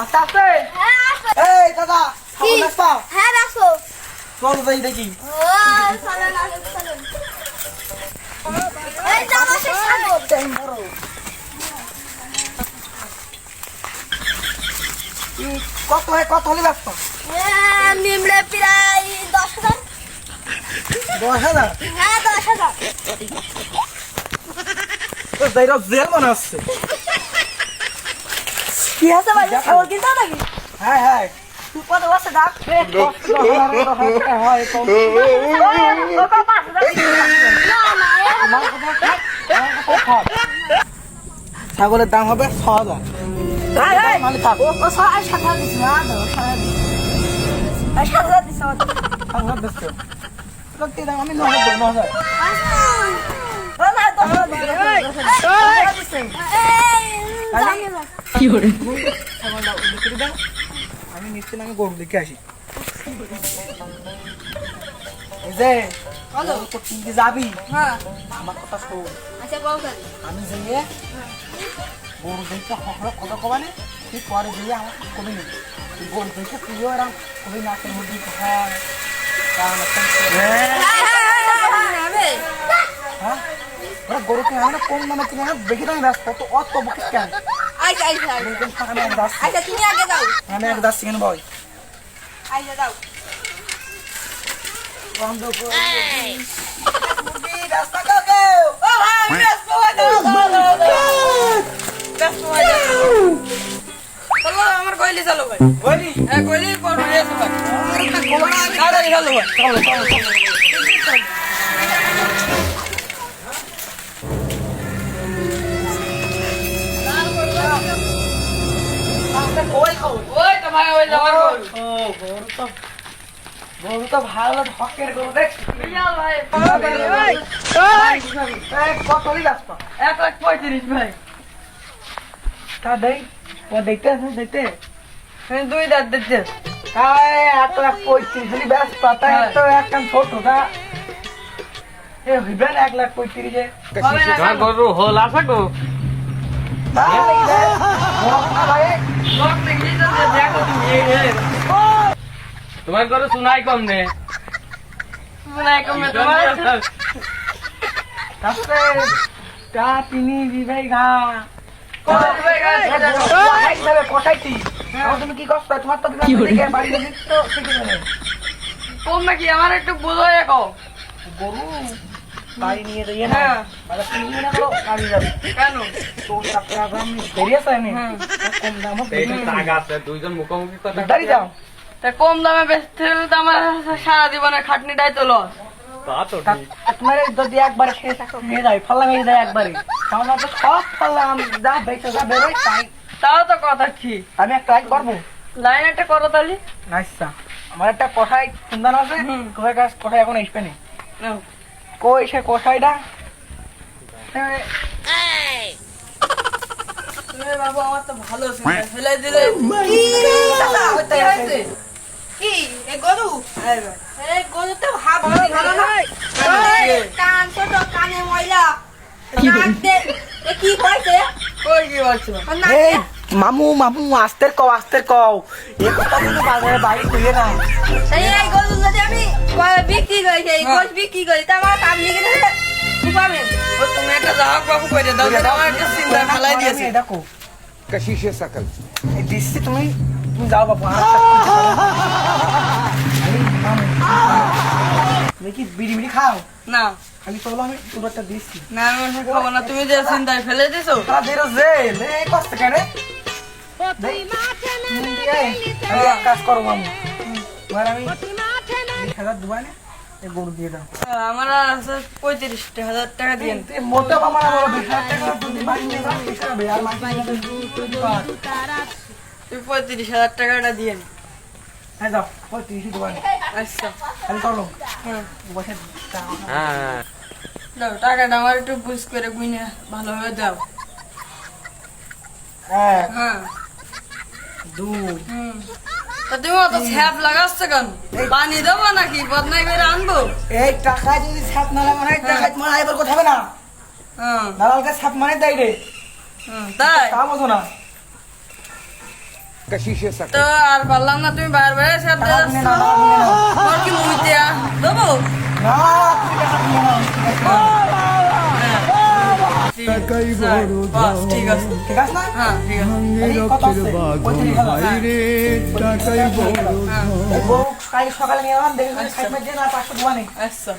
আস্তে আস্তে। হ্যাঁ আসো। এই দাদা ছাগল রাস্তা হ্যাঁ রাখো। চল যাই দেখি। ও চলো না চলো। এই যাবো সে ছাগল। কত হলে ব্যস্ত? নিমড়ে প্রায় 10,000। 10,000? হ্যাঁ 10,000। তো যাইরা জেল মনে আসছে। কি আছে ভাই ছাগল কিনতে নাকি? হ্যাঁ হ্যাঁ তুই কত বছর ডাক? হয় তো না ছাগলের দাম হবে 6,000। মানে থাক ও 7,000 দিস না দাও 7,000 দিস 7,000 দিচ্ছে। সত্যি দাম আমি 9,000 9,000। কি করে? আমি নিশ্চয় আমি গরু দেখে আসি। এই যে তো তুই কি যাবি? হ্যাঁ আমার কথা শোন। আচ্ছা বল তাহলে। আমি যাইয়ে গরু দেখে কথা কবানে তুই পরে যাইয়ে আমার কবি নি তুই গরু দেখে তুইও এরম কবি নাচের মধ্যে হ্যাঁ হ্যাঁ ওরা গরু কিনে আমরা কোন দামে কিনে না বেশি দামে ব্যস্ত তো অত বকিস কেন? আচ্ছা আচ্ছা আমি এক দাস আচ্ছা তুমি আগে যাও। আমি এক দাস কেন বই আচ্ছা যাও। বন্ধ করে মুরগি রাস্তা কাকে ও ভাই আমি ব্যস্ত হয়ে যাবো। ব্যস্ত হয়ে যাবো। চলো আমার কইলি চলো ভাই। বলি হ্যাঁ কইলি পড়ে এসো ভাই। কোলা তাড়াতাড়ি চলো ভাই। চলো চলো চলো ওই খাও ওই তো ভাই ওই যাবার কর। ও গরু তো ভালো হকের গরু দেখ বিয়াল ভাই। কত হলি ব্যস্ত 1,35,000 ভাই। তা দেই ও দেখতে আছে দেখতে তুমি 2 দাঁত দিতে। তাই এত 35 হলি ব্যস্ত তাই তো একটা ছোট তা এ হইবে না 1,35,000 তোমার গরু হোল আছে গো? লোক দেখলি তো দেখো তুমি এই তোমার গরু শুনাই কম নে। শুনাই কমে তোমার। তিনি বিভাই ঘা কত ভাই কষাইছি তুমি কি করছো তোমার তো বাড়ি তো কম নাকি আমার একটু বোঝো দেখো। গরু বাড়ি নিয়ে যাইয়ে না হ্যাঁ। তুমি না করো গাড়ি যাবে কেন? তো আমি বেরিয়ে আসে আমি কম দাম হোক এইটা টাক আছে, দুইজন মুখোমুখি কথা দাঁড়িয়ে যাও তা কম দামে বেচতে হলে তো আমার সারা জীবনে খাটনিটাই তো লস। তা তো ঠিক। তোমার যদি একবারে শেষ নিয়ে যাই ফাল্লা মেরে যায় একবারে তাহলে তো সব ফাল্লাম যা বেঁচে যা বেরোয় তাই তাও তো কথা ঠিক। আমি একটা ট্রাই করবো। লাইন একটা করো তাহলে। আচ্ছা আমার একটা কষাই সন্ধান আছে কোথায় কাজ কষাই এখন আসবে না নাও। কই সে কষাইটা এ বাবু আমার তো ভালো ছিল ফেলে দিলে কি হয়েছে? কি এ গরু? এই গরু তো ভাব ভালো নয়। কান ছোট কানে ময়লা। নাক দে এ কি হয়েছে? কই কি বলছো? এই মামু মামু আস্তে কও এ কথা কিন্তু বাজারে বাড়ি তুই না এই গরু যদি আমি বিক্রি করি এই গোশ বিক্রি করি তা আমার পাবলিক এখানে উপাবেন। ও তুমি একটা জাহাক বাবু কইরে দাও আমার একটা চিন্তা ফেলাই দিয়েছে। দেখো कशिश सकल এই দিচ্ছি তুমি তুমি যাও বাবু তুমি কি বিড়ি বিড়ি খাও না খালি চলো আমি পুরোটা দিচ্ছি না আমি খাবো না তুমি যে চিন্তায় ফেলে দিছো। তাদের জেল এই কষ্ট কেন এক কাজ করো মামু তোমার আমি 20,000 দুবাই না এই গরু দিয়ে দাও আমার আছে 35,000 টাকা দিয়ে। মোটা মামারা বলো 20,000 টাকা যদি বাড়ি নিয়ে যাও ঠিক হবে আর মাঝে তুই 35,000 টাকাটা দিয়ে নি। হ্যাঁ যাও 35 দুবাই আচ্ছা খালি চলো হ্যাঁ বসে হ্যাঁ দাও টাকাটা আমার একটু বুঝ করে গুইনে ভালোভাবে দাও। 1 হ্যাঁ 2 হুম তা তুমি অত ছ্যাপ লাগাচ্ছ কেন? পানি দেবো নাকি বদনাই করে আনবো? এই টাকা যদি ছাপ না লাগানো হয় টাকা তোমার আইবার কথা হবে না হ্যাঁ দালালকে ছাপ মানে দেয় রে তাই তা বোঝো না कशिशे তো सकल আর পারলাম না, তুমি বাইরে বাইরে সব টাকা দিলে না, টাকা দিলে না। তোমার কি মুই দেয়া দেবো? না, তুমি টাকা দিলে না। বাস, ঠিক আছে। ঠিক আছে না? হ্যাঁ, ঠিক আছে। এই কত আছে? 35 হাজার। হ্যাঁ। এই বউ কাল সকালে নিয়ে এলাম, দেখে 60 মিনিট দিয়ে না 500 দেওয়া নেই। আচ্ছা